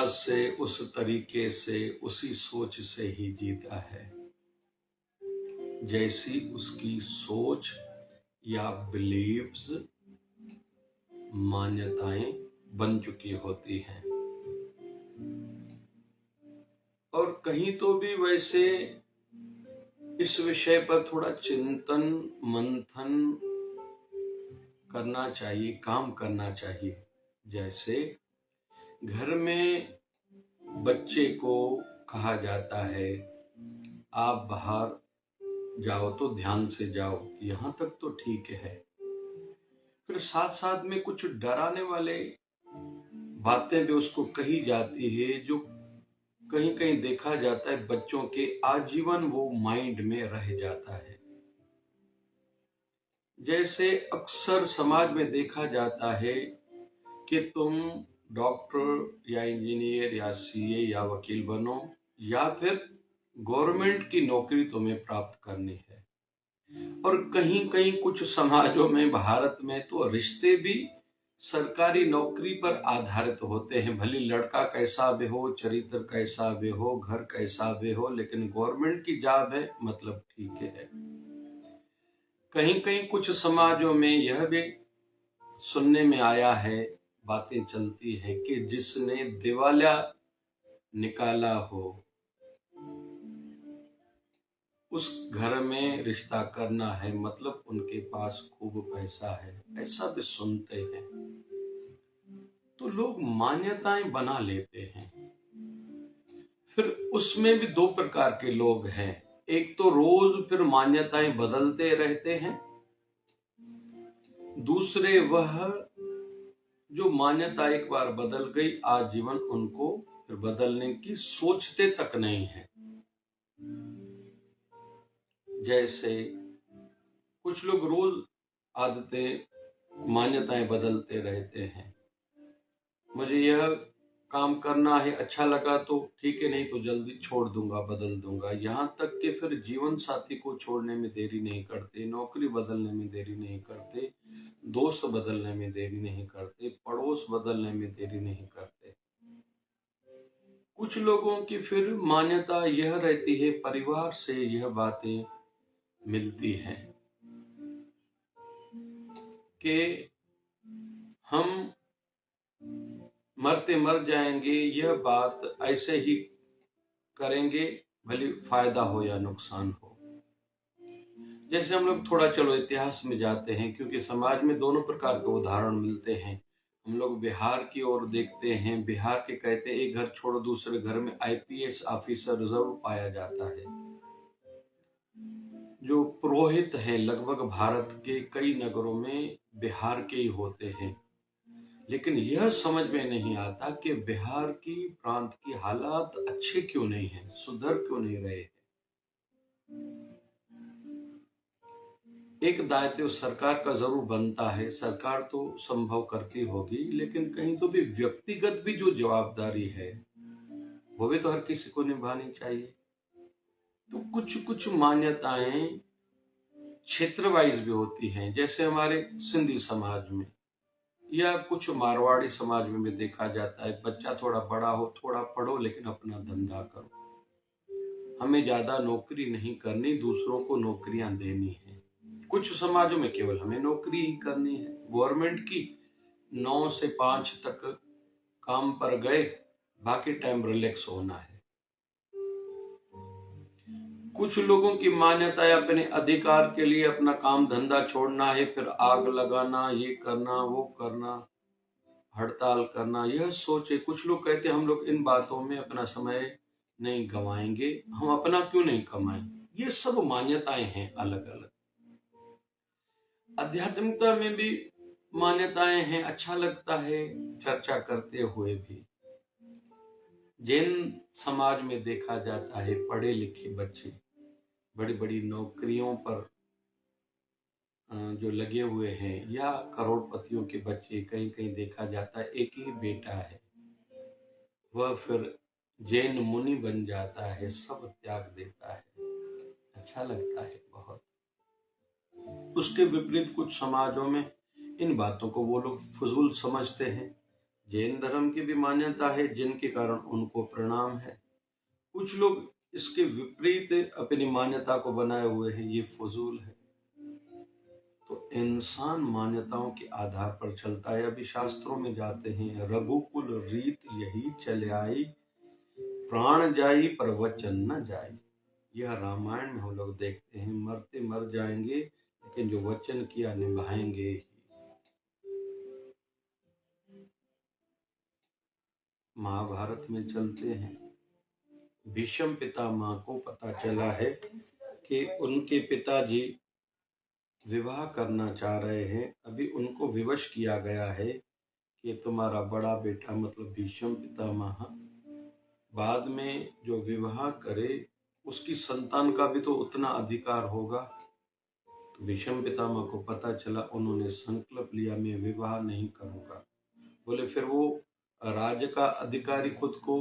से उस तरीके से उसी सोच से ही जीता है जैसी उसकी सोच या बिलीव्स मान्यताएं बन चुकी होती हैं। और कहीं तो भी वैसे इस विषय पर थोड़ा चिंतन मंथन करना चाहिए, काम करना चाहिए। जैसे घर में बच्चे को कहा जाता है आप बाहर जाओ तो ध्यान से जाओ, यहाँ तक तो ठीक है। फिर साथ साथ में कुछ डराने वाले बातें भी उसको कही जाती है, जो कहीं कहीं देखा जाता है बच्चों के आजीवन वो माइंड में रह जाता है। जैसे अक्सर समाज में देखा जाता है कि तुम डॉक्टर या इंजीनियर या सीए या वकील बनो, या फिर गवर्नमेंट की नौकरी तुम्हें प्राप्त करनी है। और कहीं कहीं कुछ समाजों में, भारत में तो रिश्ते भी सरकारी नौकरी पर आधारित होते हैं। भले लड़का कैसा भी हो, चरित्र कैसा भी हो, घर कैसा भी हो, लेकिन गवर्नमेंट की जॉब है मतलब ठीक है। कहीं कहीं कुछ समाजों में यह भी सुनने में आया है, बातें चलती हैं कि जिसने दिवालिया निकाला हो उस घर में रिश्ता करना है, मतलब उनके पास खूब पैसा है, ऐसा भी सुनते हैं। तो लोग मान्यताएं बना लेते हैं। फिर उसमें भी दो प्रकार के लोग हैं। एक तो रोज फिर मान्यताएं बदलते रहते हैं, दूसरे वह जो मान्यता एक बार बदल गई, आजीवन उनको फिर बदलने की सोचते तक नहीं है। जैसे कुछ लोग रोज आदतें मान्यताएं बदलते रहते हैं। मुझे यह काम करना है, अच्छा लगा तो ठीक है, नहीं तो जल्दी छोड़ दूंगा, बदल दूंगा। यहाँ तक कि फिर जीवन साथी को छोड़ने में देरी नहीं करते, नौकरी बदलने में देरी नहीं करते, दोस्त बदलने में देरी नहीं करते, पड़ोस बदलने में देरी नहीं करते। कुछ लोगों की फिर मान्यता यह रहती है, परिवार से यह बातें मिलती हैं कि हम मरते मर जाएंगे, यह बात ऐसे ही करेंगे, भले फायदा हो या नुकसान हो। जैसे हम लोग थोड़ा चलो इतिहास में जाते हैं, क्योंकि समाज में दोनों प्रकार के उदाहरण मिलते हैं। हम लोग बिहार की ओर देखते हैं। बिहार के कहते हैं एक घर छोड़ दूसरे घर में आईपीएस ऑफिसर जरूर पाया जाता है। जो पुरोहित हैं लगभग भारत के कई नगरों में बिहार के ही होते हैं। लेकिन यह समझ में नहीं आता कि बिहार की प्रांत की हालात अच्छे क्यों नहीं हैं, सुधर क्यों नहीं रहे हैं। एक दायित्व सरकार का जरूर बनता है, सरकार तो संभव करती होगी, लेकिन कहीं तो भी व्यक्तिगत भी जो जवाबदारी है वो भी तो हर किसी को निभानी चाहिए। तो कुछ कुछ मान्यताएं क्षेत्र वाइज भी होती हैं। जैसे हमारे सिंधी समाज में या कुछ मारवाड़ी समाज में भी देखा जाता है, बच्चा थोड़ा बड़ा हो, थोड़ा पढ़ो, लेकिन अपना धंधा करो, हमें ज्यादा नौकरी नहीं करनी, दूसरों को नौकरियां देनी है। कुछ समाजों में केवल हमें नौकरी ही करनी है, गवर्नमेंट की, 9 से 5 तक काम पर गए, बाकी टाइम रिलैक्स होना है। कुछ लोगों की मान्यता है अपने अधिकार के लिए अपना काम धंधा छोड़ना है, फिर आग लगाना, ये करना, वो करना, हड़ताल करना, यह सोचे। कुछ लोग कहते हैं हम लोग इन बातों में अपना समय नहीं गवाएंगे, हम अपना क्यों नहीं कमाएं। ये सब मान्यताएं हैं अलग अलग। आध्यात्मिकता में भी मान्यताएं हैं, अच्छा लगता है चर्चा करते हुए भी। जैन समाज में देखा जाता है पढ़े लिखे बच्चे बड़ी बड़ी नौकरियों पर जो लगे हुए हैं, या करोड़पतियों के बच्चे, कहीं कहीं देखा जाता है एक ही बेटा है, वह फिर जैन मुनि बन जाता है, सब त्याग देता है, अच्छा लगता है बहुत। उसके विपरीत कुछ समाजों में इन बातों को वो लोग फजूल समझते हैं, जैन धर्म की भी मान्यता है जिनके कारण उनको प्रणाम है। कुछ लोग इसके विपरीत अपनी मान्यता को बनाए हुए हैं, ये फजूल है। तो इंसान मान्यताओं के आधार पर चलता है। अभी शास्त्रों में जाते हैं, रघुकुल रीत यही चले आई, प्राण जाई पर वचन न जाई। यह रामायण में हम लोग देखते हैं, मरते मर जाएंगे लेकिन जो वचन किया निभाएंगे ही। महाभारत में चलते हैं, भीष्म पितामह को पता चला है कि उनके पिताजी विवाह करना चाह रहे हैं। अभी उनको विवश किया गया है कि तुम्हारा बड़ा बेटा मतलब भीष्म पितामह बाद में जो विवाह करे उसकी संतान का भी तो उतना अधिकार होगा। तो भीष्म पितामह को पता चला, उन्होंने संकल्प लिया मैं विवाह नहीं करूंगा। बोले फिर वो राज्य का अधिकारी खुद को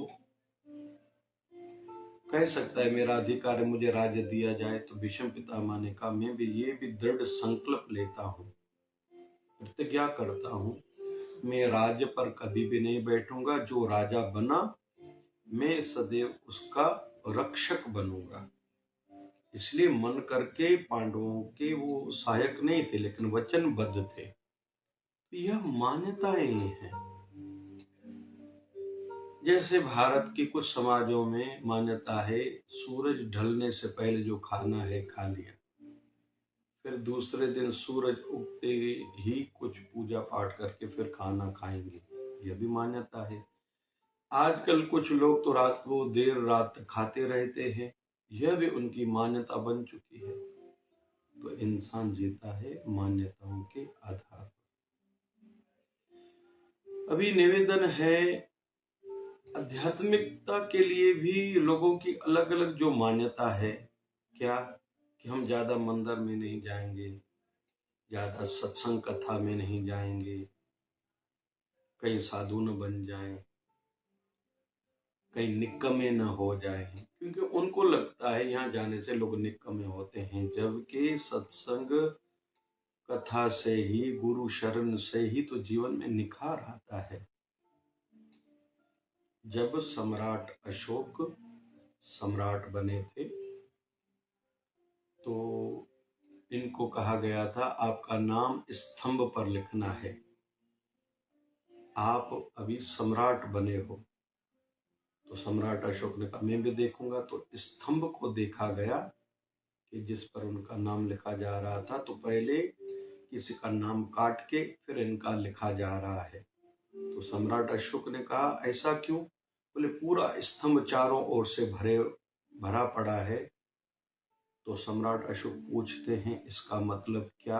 कह सकता है मेरा अधिकार है, मुझे राज्य दिया जाए। तो भीष्म पितामह ने कहा मैं भी ये भी दृढ़ संकल्प लेता हूँ, प्रतिज्ञा करता हूँ, मैं राज्य पर कभी भी नहीं बैठूंगा। जो राजा बना मैं सदैव उसका रक्षक बनूंगा। इसलिए मन करके पांडवों के वो सहायक नहीं थे लेकिन वचनबद्ध थे। तो यह मान्यताएं हैं। जैसे भारत के कुछ समाजों में मान्यता है सूरज ढलने से पहले जो खाना है खा लिया, फिर दूसरे दिन सूरज उगते ही कुछ पूजा पाठ करके फिर खाना खाएंगे, यह भी मान्यता है। आजकल कुछ लोग तो रात को देर रात तक खाते रहते हैं, यह भी उनकी मान्यता बन चुकी है। तो इंसान जीता है मान्यताओं के आधार पर। अभी निवेदन है, आध्यात्मिकता के लिए भी लोगों की अलग अलग जो मान्यता है, क्या कि हम ज्यादा मंदिर में नहीं जाएंगे, ज्यादा सत्संग कथा में नहीं जाएंगे, कहीं साधु न बन जाएं, कहीं निक्कमे न हो जाएं, क्योंकि उनको लगता है यहाँ जाने से लोग निक्कमे होते हैं। जबकि सत्संग कथा से ही, गुरु शरण से ही तो जीवन में निखार आता है। जब सम्राट अशोक सम्राट बने थे तो इनको कहा गया था आपका नाम स्तंभ पर लिखना है, आप अभी सम्राट बने हो। तो सम्राट अशोक ने कहा मैं भी देखूंगा। तो स्तंभ को देखा गया कि जिस पर उनका नाम लिखा जा रहा था, तो पहले किसी का नाम काट के फिर इनका लिखा जा रहा है। तो सम्राट अशोक ने कहा ऐसा क्यों? बोले पूरा स्तंभ चारों ओर से भरा पड़ा है। तो सम्राट अशोक पूछते हैं इसका मतलब क्या?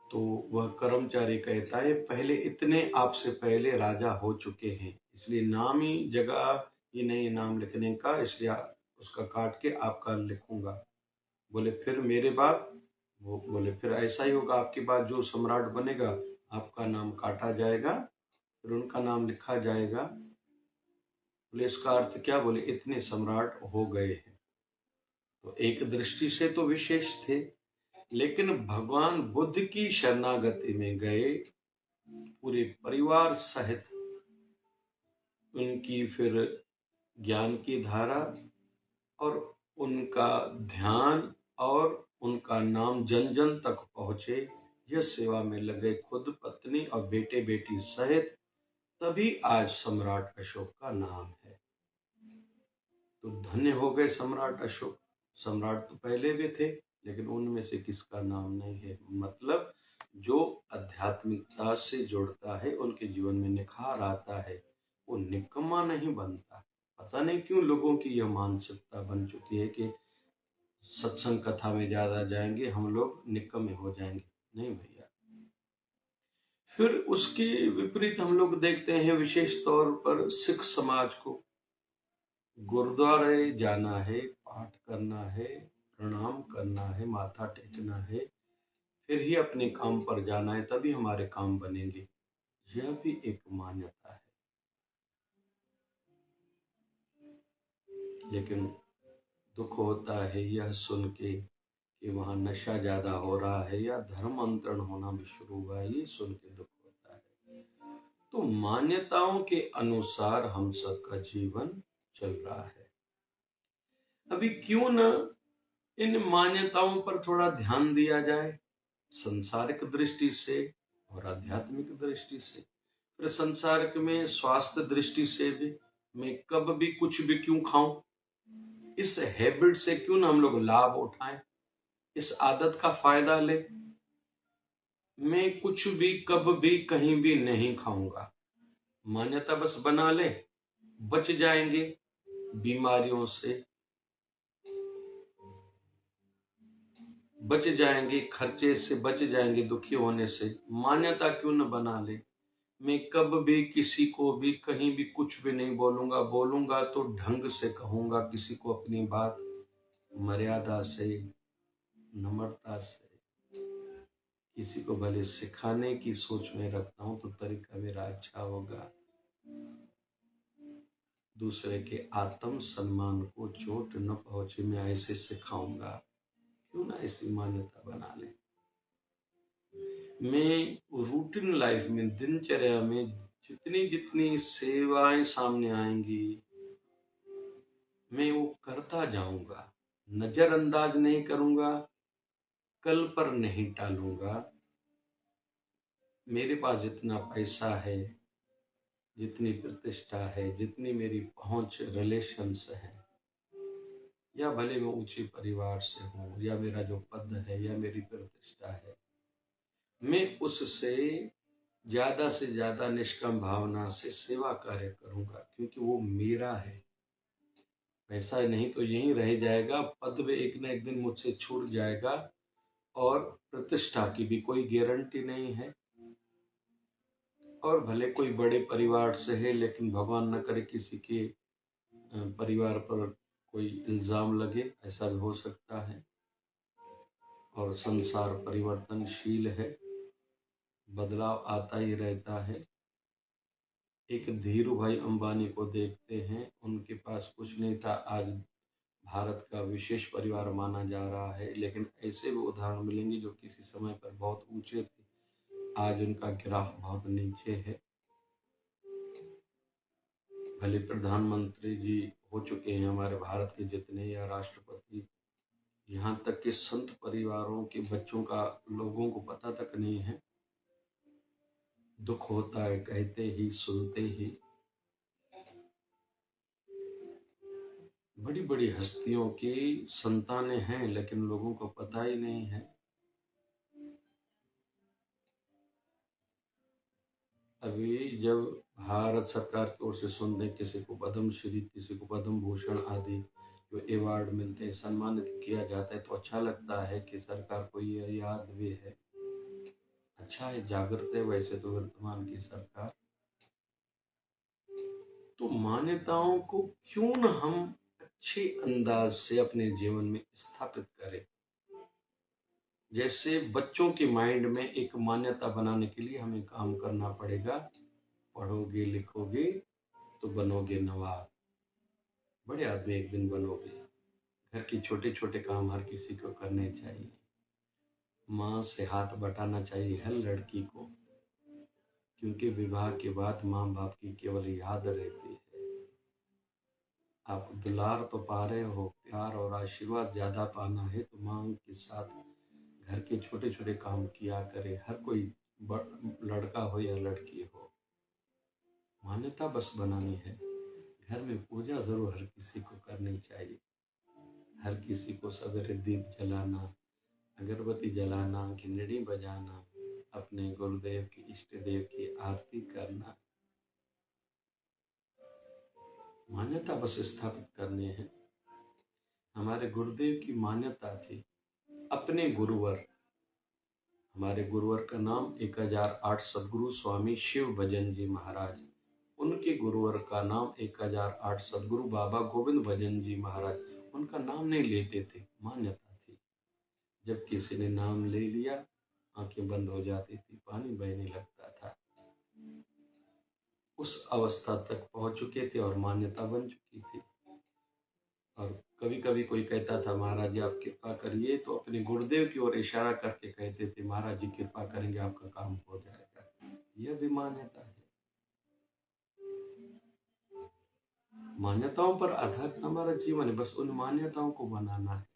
तो वह कर्मचारी कहता है पहले इतने आपसे पहले राजा हो चुके हैं, इसलिए नाम ही जगह ही नहीं नाम लिखने का, इसलिए उसका काट के आपका लिखूंगा। बोले फिर मेरे बाद? वो बोले फिर ऐसा ही होगा, आपके बाद जो सम्राट बनेगा आपका नाम काटा जाएगा, फिर उनका नाम लिखा जाएगा। बोले इसका अर्थ क्या? बोले इतने सम्राट हो गए हैं। तो एक दृष्टि से तो विशेष थे, लेकिन भगवान बुद्ध की शरणागति में गए पूरे परिवार सहित, उनकी फिर ज्ञान की धारा और उनका ध्यान और उनका नाम जन जन तक पहुंचे, यह सेवा में लगे खुद पत्नी और बेटे बेटी सहित, तभी आज सम्राट अशोक का नाम है। तो धन्य हो गए सम्राट अशोक। सम्राट तो पहले भी थे लेकिन उनमें से किसका नाम नहीं है। मतलब जो आध्यात्मिकता से जुड़ता है उनके जीवन में निखार आता है, वो निकम्मा नहीं बनता। पता नहीं क्यों लोगों की यह मानसिकता बन चुकी है कि सत्संग कथा में ज्यादा जाएंगे हम लोग निकम्मे हो जाएंगे। नहीं भैया। फिर उसके विपरीत हम लोग देखते हैं विशेष तौर पर सिख समाज को, गुरुद्वारे जाना है, पाठ करना है, प्रणाम करना है, माथा टेकना है, फिर ही अपने काम पर जाना है, तभी हमारे काम बनेंगे। यह भी एक मान्यता है। लेकिन दुख होता है यह सुन के कि वहां नशा ज्यादा हो रहा है या धर्मांतरण होना भी शुरू हुआ है, ये सुन के दुख होता है। मान्यताओं के अनुसार हम सबका जीवन चल रहा है। अभी क्यों न इन मान्यताओं पर थोड़ा ध्यान दिया जाए, संसारिक दृष्टि से और आध्यात्मिक दृष्टि से। फिर संसारिक में स्वास्थ्य दृष्टि से भी, मैं कब भी कुछ भी क्यों खाऊं, इस हैबिट से क्यों ना हम लोग लाभ उठाएं, इस आदत का फायदा लें। मैं कुछ भी कब भी कहीं भी नहीं खाऊंगा, मान्यता बस बना ले, बच जाएंगे बीमारियों से, बच जाएंगे खर्चे से, बच जाएंगे दुखी होने से। मान्यता क्यों न बना ले, मैं कब भी किसी को भी कहीं भी कुछ भी नहीं बोलूंगा, बोलूंगा तो ढंग से कहूंगा किसी को अपनी बात, मर्यादा से, नम्रता से। किसी को भले सिखाने की सोच में रखता हूं तो तरीका मेरा अच्छा होगा। दूसरे के आत्म सम्मान को चोट न पहुंचे, मैं ऐसे सिखाऊंगा। क्यों ना ऐसी मान्यता बना ले। मैं रूटीन लाइफ में, दिनचर्या में जितनी जितनी सेवाएं सामने आएंगी, मैं वो करता जाऊंगा, नजरअंदाज नहीं करूंगा, कल पर नहीं टालूंगा। मेरे पास जितना पैसा है, जितनी प्रतिष्ठा है, जितनी मेरी पहुंच रिलेशंस है, या भले मैं ऊंचे परिवार से हूं, या मेरा जो पद है, या मेरी प्रतिष्ठा है, मैं उससे ज्यादा से ज्यादा निष्काम भावना से सेवा कार्य करूंगा, क्योंकि वो मेरा है। पैसा नहीं तो यहीं रह जाएगा, पद भी एक न एक दिन मुझसे छूट जाएगा, और प्रतिष्ठा की भी कोई गारंटी नहीं है। और भले कोई बड़े परिवार से है, लेकिन भगवान न करे किसी के परिवार पर कोई इल्जाम लगे, ऐसा भी हो सकता है। और संसार परिवर्तनशील है, बदलाव आता ही रहता है। एक धीरू भाई अंबानी को देखते हैं, उनके पास कुछ नहीं था, आज भारत का विशेष परिवार माना जा रहा है। लेकिन ऐसे भी उदाहरण मिलेंगे जो किसी समय पर बहुत ऊंचे थे, आज उनका ग्राफ बहुत नीचे है। भले प्रधानमंत्री जी हो चुके हैं हमारे भारत के जितने, या राष्ट्रपति, यहाँ तक कि संत परिवारों के बच्चों का लोगों को पता तक नहीं है। दुख होता है कहते ही, सुनते ही। बड़ी बड़ी हस्तियों की संतानें हैं, लेकिन लोगों को पता ही नहीं है। अभी जब भारत सरकार की ओर से सुनते हैं किसी को पद्म श्री, किसी को पद्म भूषण आदि जो अवार्ड मिलते हैं, सम्मानित किया जाता है, तो अच्छा लगता है कि सरकार को ये याद भी है। अच्छा है, जागृत है वैसे तो वर्तमान की सरकार। तो मान्यताओं को क्यों न हम अच्छे अंदाज से अपने जीवन में स्थापित करें। जैसे बच्चों के माइंड में एक मान्यता बनाने के लिए हमें काम करना पड़ेगा। पढ़ोगे लिखोगे तो बनोगे नवाब, बड़े आदमी एक दिन बनोगे। घर के छोटे छोटे काम हर किसी को करने चाहिए। माँ से हाथ बटाना चाहिए हर लड़की को, क्योंकि विवाह के बाद माँ बाप की केवल याद रहती है। आप दुलार तो पा रहे हो, प्यार और आशीर्वाद ज्यादा पाना है तो माँ के साथ घर के छोटे छोटे काम किया करे, हर कोई लड़का हो या लड़की हो। मान्यता बस बनानी है। घर में पूजा जरूर हर किसी को करनी चाहिए। हर किसी को सवेरे दीप जलाना, अगरबत्ती जलाना, घंटड़ी बजाना, अपने गुरुदेव की, इष्ट देव की आरती करना। मान्यता बस स्थापित करनी है। हमारे गुरुदेव की मान्यता थी, अपने गुरुवर, हमारे गुरुवर का नाम 1008 सदगुरु स्वामी शिव भजन जी महाराज, उनके गुरुवर का नाम 1008 सदगुरु बाबा गोविंद भजन जी महाराज। उनका नाम नहीं लेते थे, मान्यता थी। जब किसी ने नाम ले लिया, आंखें बंद हो जाती थी, पानी बहने लगता था। उस अवस्था तक पहुंच चुके थे और मान्यता बन चुकी थी। और कभी कभी कोई कहता था महाराज जी आप कृपा करिए, तो अपने गुरुदेव की ओर इशारा करके कहते थे महाराज जी कृपा करेंगे आपका काम हो जाएगा। यह भी मान्यता है। मान्यताओं पर आधारित हमारा जीवन है, बस उन मान्यताओं को बनाना है।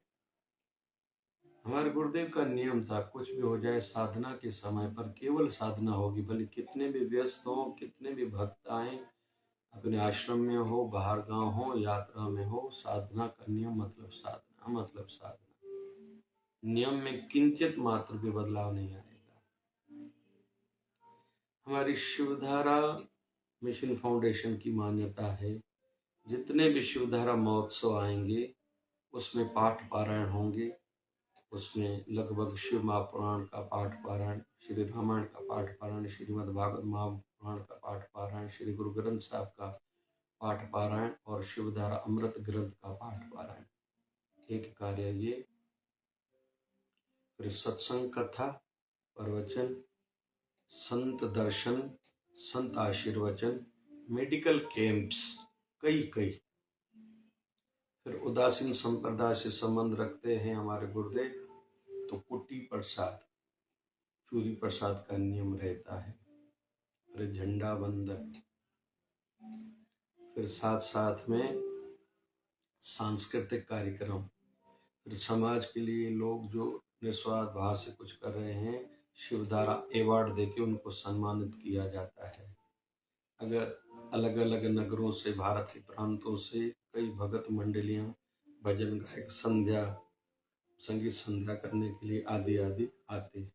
हमारे गुरुदेव का नियम था, कुछ भी हो जाए साधना के समय पर केवल साधना होगी, भले कितने भी व्यस्त हो, कितने भी भक्त आए, अपने आश्रम में हो, बाहर गांव हो, यात्रा में हो, साधना का नियम मतलब साधना, मतलब साधना। नियम में किंचित मात्र भी बदलाव नहीं आएगा। हमारी शिवधारा मिशन फाउंडेशन की मान्यता है, जितने भी शिवधारा महोत्सव आएंगे उसमें पाठ पारायण होंगे। उसमें लगभग शिव महापुराण का पाठ पारायण, श्री रामायण का पाठ पारायण, श्रीमद् भागवत महापुराण का पाठ पारायण, श्री गुरु ग्रंथ साहब का पाठ पारायण और शिवधारा अमृत ग्रंथ का पाठ पारायण। एक कार्य ये, फिर सत्संग, कथा, प्रवचन, संत दर्शन, संत आशीर्वचन, मेडिकल कैंप्स कई कई। फिर उदासीन संप्रदाय से संबंध रखते हैं हमारे गुरुदेव, तो कुटी प्रसाद, चूरी प्रसाद का नियम रहता है। फिर झंडा वंदन, फिर साथ साथ में सांस्कृतिक कार्यक्रम, फिर समाज के लिए लोग जो निस्वार्थ भाव से कुछ कर रहे हैं, शिवधारा अवार्ड देके उनको सम्मानित किया जाता है। अगर अलग अलग नगरों से, भारत के प्रांतों से कई भगत मंडलियां, भजन गायक संध्या, संगीत संध्या करने के लिए आदि आदि आते हैं,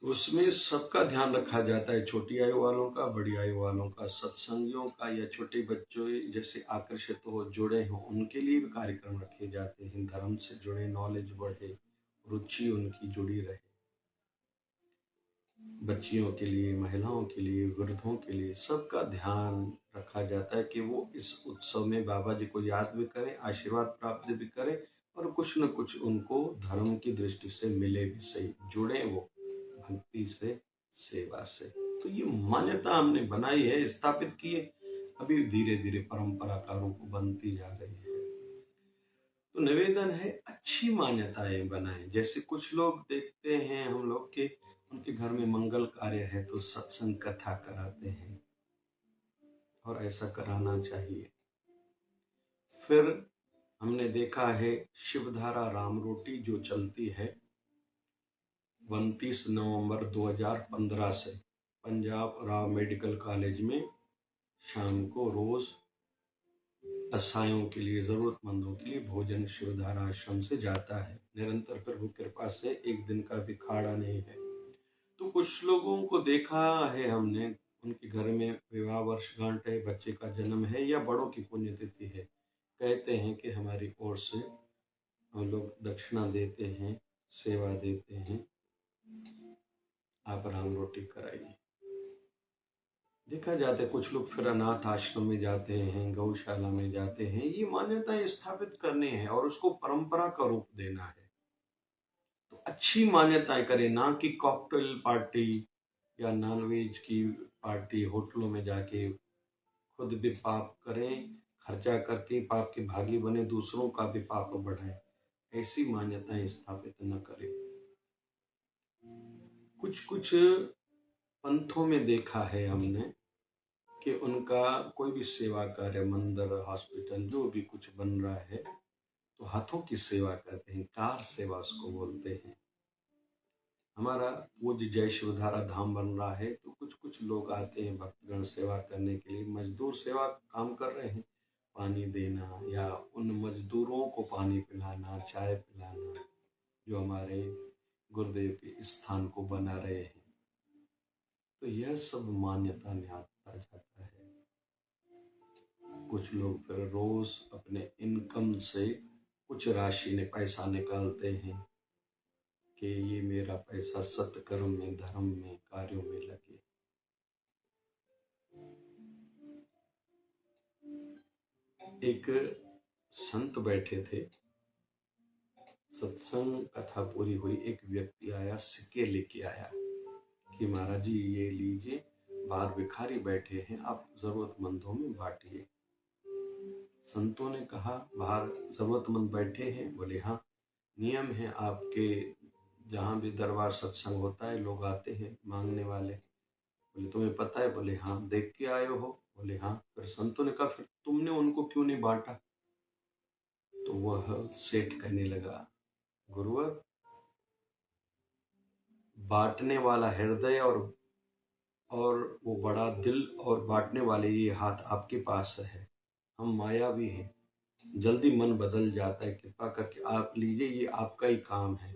तो उसमें सबका ध्यान रखा जाता है, छोटी आयु वालों का, बड़ी आयु वालों का, सत्संगियों का, या छोटे बच्चों जैसे आकर्षित हो, जुड़े हो, उनके लिए भी कार्यक्रम रखे जाते हैं। धर्म से जुड़े, नॉलेज बढ़े, रुचि उनकी जुड़ी रहे। बच्चियों के लिए, महिलाओं के लिए, वृद्धों के लिए, सबका ध्यान रखा जाता है कि वो इस उत्सव में बाबा जी को याद भी करें, आशीर्वाद प्राप्त भी करें और कुछ न कुछ उनको धर्म की दृष्टि से मिले भी सही, जुड़े वो भक्ति से, सेवा से। तो ये मान्यता हमने बनाई है, स्थापित की है, अभी धीरे धीरे परंपरा का रूप बनती जा रही है। तो निवेदन है, अच्छी मान्यताएं बनाएं। जैसे कुछ लोग देखते हैं हम लोग के उनके घर में मंगल कार्य है तो सत्संग कथा कराते हैं, और ऐसा कराना चाहिए। फिर हमने देखा है शिवधारा राम रोटी जो चलती है 29 नवंबर 2015 से पंजाब राव मेडिकल कॉलेज में शाम को रोज असहायों के लिए, जरूरतमंदों के लिए भोजन शिवधारा आश्रम से जाता है निरंतर। प्रभु कृपा से एक दिन का भी खाड़ा नहीं है। तो कुछ लोगों को देखा है हमने, उनके घर में विवाह वर्षगांठ है, बच्चे का जन्म है या बड़ों की पुण्यतिथि है, कहते हैं कि हमारी ओर से हम लोग दक्षिणा देते हैं, सेवा देते हैं, आप राम रोटी कराइए। देखा जाता है कुछ लोग फिर अनाथ आश्रम में जाते हैं, गौशाला में जाते हैं। ये मान्यताएं स्थापित करनी है और उसको परंपरा का रूप देना है। तो अच्छी मान्यताएं करें, ना कि कॉकटेल पार्टी या नॉनवेज की पार्टी, होटलों में जाके खुद भी पाप करें, खर्चा करके पाप के भागी बने, दूसरों का भी पाप बढ़ाए। ऐसी मान्यताएं स्थापित न करें। कुछ कुछ पंथों में देखा है हमने कि उनका कोई भी सेवा कार्य, मंदिर, हॉस्पिटल, जो भी कुछ बन रहा है तो हाथों की सेवा करते हैं, कार सेवा उसको बोलते हैं। हमारा पूज्य जय शिवधारा धाम बन रहा है तो कुछ कुछ लोग आते हैं भक्तगण सेवा करने के लिए, मजदूर सेवा काम कर रहे हैं, पानी देना या उन मजदूरों को पानी पिलाना, चाय पिलाना, जो हमारे गुरुदेव के स्थान को बना रहे हैं। तो यह सब मान्यता में आता जाता है। कुछ लोग फिर रोज अपने इनकम से कुछ राशि ने पैसा निकालते हैं कि ये मेरा पैसा सत्कर्म में, धर्म में, कार्यों में लगे। एक संत बैठे थे, सत्संग कथा पूरी हुई, एक व्यक्ति आया, सिक्के लेके आया कि महाराज जी ये लीजिए, बाहर भिखारी बैठे हैं, आप जरूरतमंदों में बांटिए। संतों ने कहा बाहर जरूरतमंद बैठे हैं? बोले हाँ। नियम है आपके, जहाँ भी दरबार सत्संग होता है लोग आते हैं मांगने वाले, बोले तुम्हें पता है? बोले हाँ। देख के आए हो? बोले हाँ। फिर संतों ने कहा फिर तुमने उनको क्यों नहीं बांटा? तो वह सेठ कहने लगा, गुरुवर, बांटने वाला हृदय और वो बड़ा दिल और बांटने वाले ये हाथ आपके पास है। हम मायावी हैं, जल्दी मन बदल जाता है। कृपा करके आप लीजिए, ये आपका ही काम है।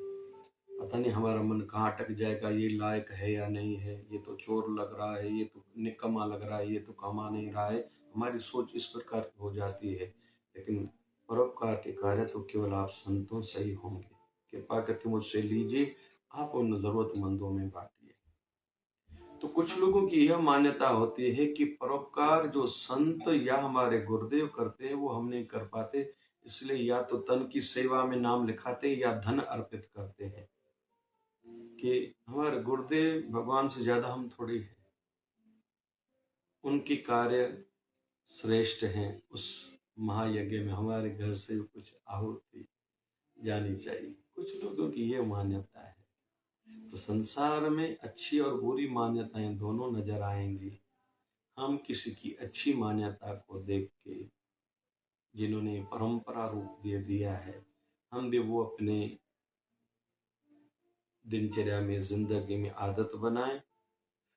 पता नहीं हमारा मन कहाँ अटक जाएगा, ये लायक है या नहीं है, ये तो चोर लग रहा है, ये तो निकम्मा लग रहा है, ये तो कमा नहीं रहा है। हमारी सोच इस प्रकार की हो जाती है। लेकिन परोपकार के कार्य तो केवल आप संतों से ही होंगे। कृपा करके मुझसे लीजिए, आप उन जरूरतमंदों में बांटिए। तो कुछ लोगों की यह मान्यता होती है कि परोपकार जो संत या हमारे गुरुदेव करते हैं वो हम नहीं कर पाते, इसलिए या तो तन की सेवा में नाम लिखाते या धन अर्पित करते हैं कि हमारे गुरुदेव भगवान से ज्यादा हम थोड़ी हैं। उनकी कार्य श्रेष्ठ हैं। उस महायज्ञ में हमारे घर से कुछ आहुति जानी चाहिए। कुछ लोगों की ये मान्यता है। तो संसार में अच्छी और बुरी मान्यताएं दोनों नजर आएंगी। हम किसी की अच्छी मान्यता को देख के, जिन्होंने परंपरा रूप दे दिया है, हम भी वो अपने दिनचर्या में, जिंदगी में आदत बनाएं,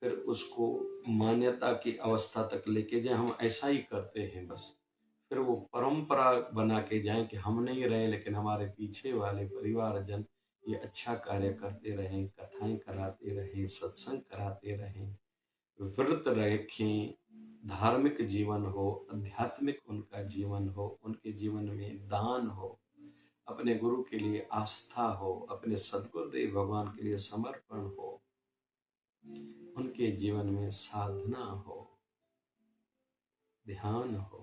फिर उसको मान्यता की अवस्था तक लेके जाए। हम ऐसा ही करते हैं बस, फिर वो परंपरा बना के जाएं कि हम नहीं रहे लेकिन हमारे पीछे वाले परिवारजन ये अच्छा कार्य करते रहें, कथाएं कराते रहें, सत्संग कराते रहें, व्रत रखें, धार्मिक जीवन हो, आध्यात्मिक उनका जीवन हो, उनके जीवन में दान हो, अपने गुरु के लिए आस्था हो, अपने सदगुरुदेव भगवान के लिए समर्पण हो, उनके जीवन में साधना हो, ध्यान हो,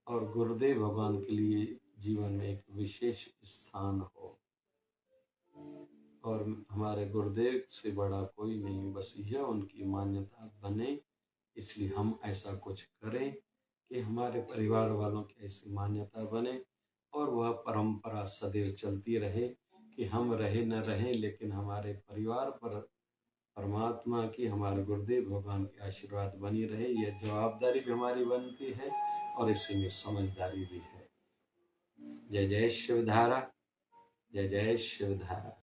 और गुरुदेव भगवान के लिए जीवन में एक विशेष स्थान हो। और हमारे गुरुदेव से बड़ा कोई नहीं, बस यह उनकी मान्यता बने, इसलिए हम ऐसा कुछ करें कि हमारे परिवार वालों की ऐसी मान्यता बने और वह परंपरा सदैव चलती रहे कि हम रहे न रहें लेकिन हमारे परिवार पर परमात्मा की, हमारे गुरुदेव भगवान की आशीर्वाद बनी रहे। यह जवाबदारी भी हमारी बनती है और इसी में समझदारी भी है। जय जय शिवधारा, जय जय शिवधारा।